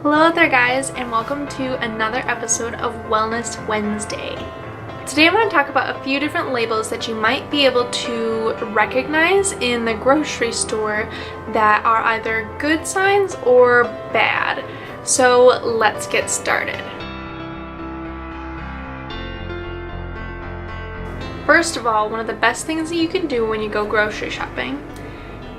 Hello there guys, and welcome to another episode of Wellness Wednesday. Today I'm going to talk about a few different labels that you might be able to recognize in the grocery store that are either good signs or bad. So let's get started. First of all, one of the best things that you can do when you go grocery shopping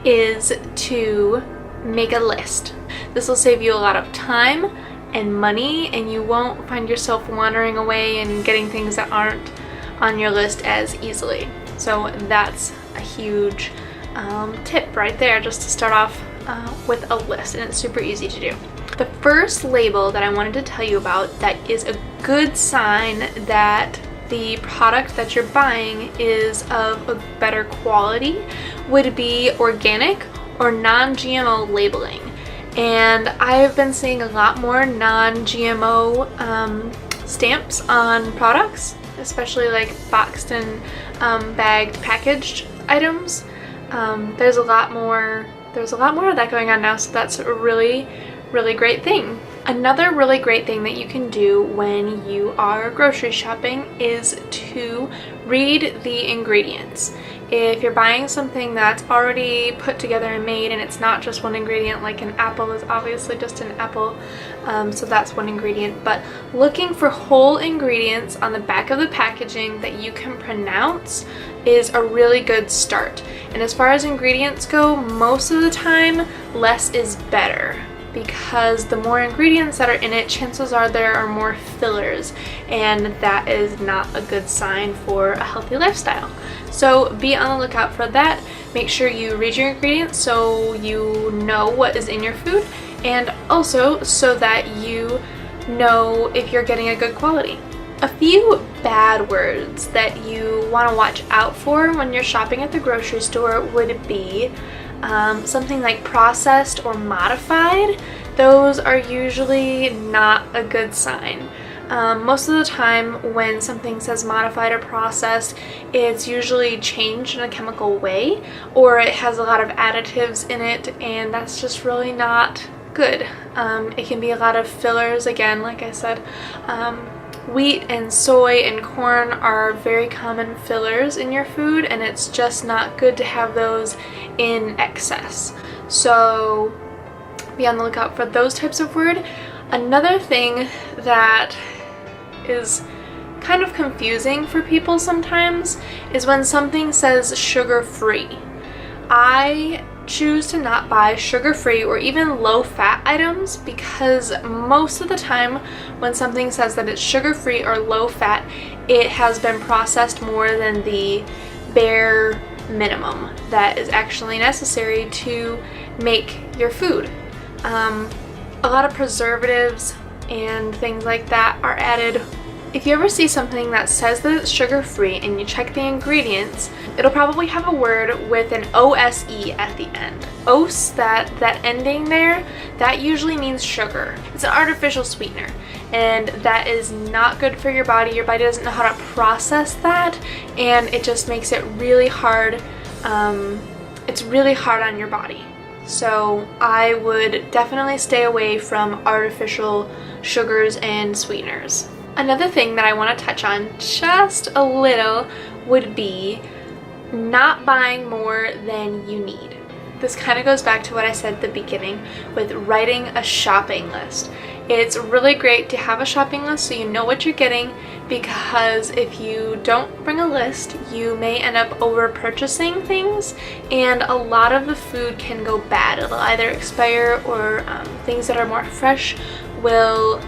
is to make a list. This will save you a lot of time and money, and you won't find yourself wandering away and getting things that aren't on your list as easily. So that's a huge tip right there, just to start off with a list, and it's super easy to do. The first label that I wanted to tell you about that is a good sign that the product that you're buying is of a better quality would be organic or non-GMO labeling. And I've been seeing a lot more non-GMO stamps on products, especially like boxed and bagged packaged items. There's a lot more of that going on now, so that's a really great thing. Another really great thing that you can do when you are grocery shopping is to read the ingredients. If you're buying something that's already put together and made, and it's not just one ingredient, like an apple is obviously just an apple, so that's one ingredient, but looking for whole ingredients on the back of the packaging that you can pronounce is a really good start. And as far as ingredients go, most of the time, less is better, because the more ingredients that are in it, chances are there are more fillers, and that is not a good sign for a healthy lifestyle. So be on the lookout for that. Make sure you read your ingredients so you know what is in your food, and also so that you know if you're getting a good quality. A few bad words that you want to watch out for when you're shopping at the grocery store would be something like processed or modified. Those are usually not a good sign. Most of the time when something says modified or processed, it's usually changed in a chemical way, or it has a lot of additives in it, and that's just really not good. It can be a lot of fillers, again, like I said. Wheat and soy and corn are very common fillers in your food, and it's just not good to have those in excess. So be on the lookout for those types of words. Another thing that is kind of confusing for people sometimes is when something says sugar-free. I choose to not buy sugar-free or even low-fat items, because most of the time when something says that it's sugar-free or low-fat, it has been processed more than the bare minimum that is actually necessary to make your food. A lot of preservatives and things like that are added. If you ever see something that says that it's sugar-free and you check the ingredients, it'll probably have a word with an OSE at the end. OS, that ending there, that usually means sugar. It's an artificial sweetener, and that is not good for your body. Your body doesn't know how to process that, and it just makes it really hard. It's really hard on your body. So I would definitely stay away from artificial sugars and sweeteners. Another thing that I want to touch on just a little would be not buying more than you need. This kind of goes back to what I said at the beginning with writing a shopping list. It's really great to have a shopping list so you know what you're getting, because if you don't bring a list, you may end up over purchasing things, and a lot of the food can go bad. It'll either expire, or things that are more fresh will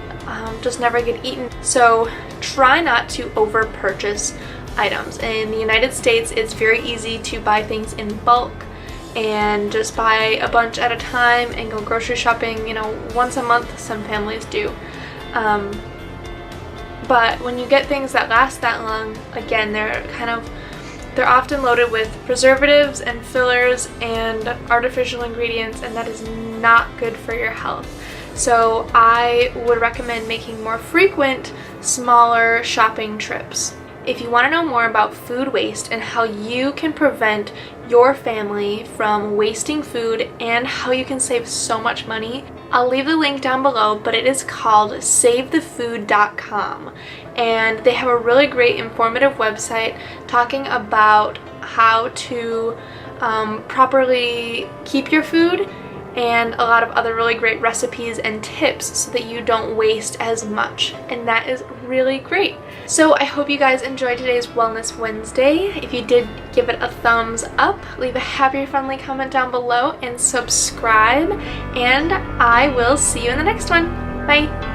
just never get eaten. So try not to over purchase items. In the United States, it's very easy to buy things in bulk and just buy a bunch at a time and go grocery shopping, once a month. Some families do. But when you get things that last that long, again, they're often loaded with preservatives and fillers and artificial ingredients, and that is not good for your health. So I would recommend making more frequent, smaller shopping trips. If you want to know more about food waste and how you can prevent your family from wasting food and how you can save so much money, I'll leave the link down below, but it is called SaveTheFood.com, and they have a really great informative website talking about how to properly keep your food, and a lot of other really great recipes and tips so that you don't waste as much, and that is really great. So I hope you guys enjoyed today's Wellness Wednesday. If you did, give it a thumbs up, leave a happy or friendly comment down below, and subscribe, and I will see you in the next one. Bye!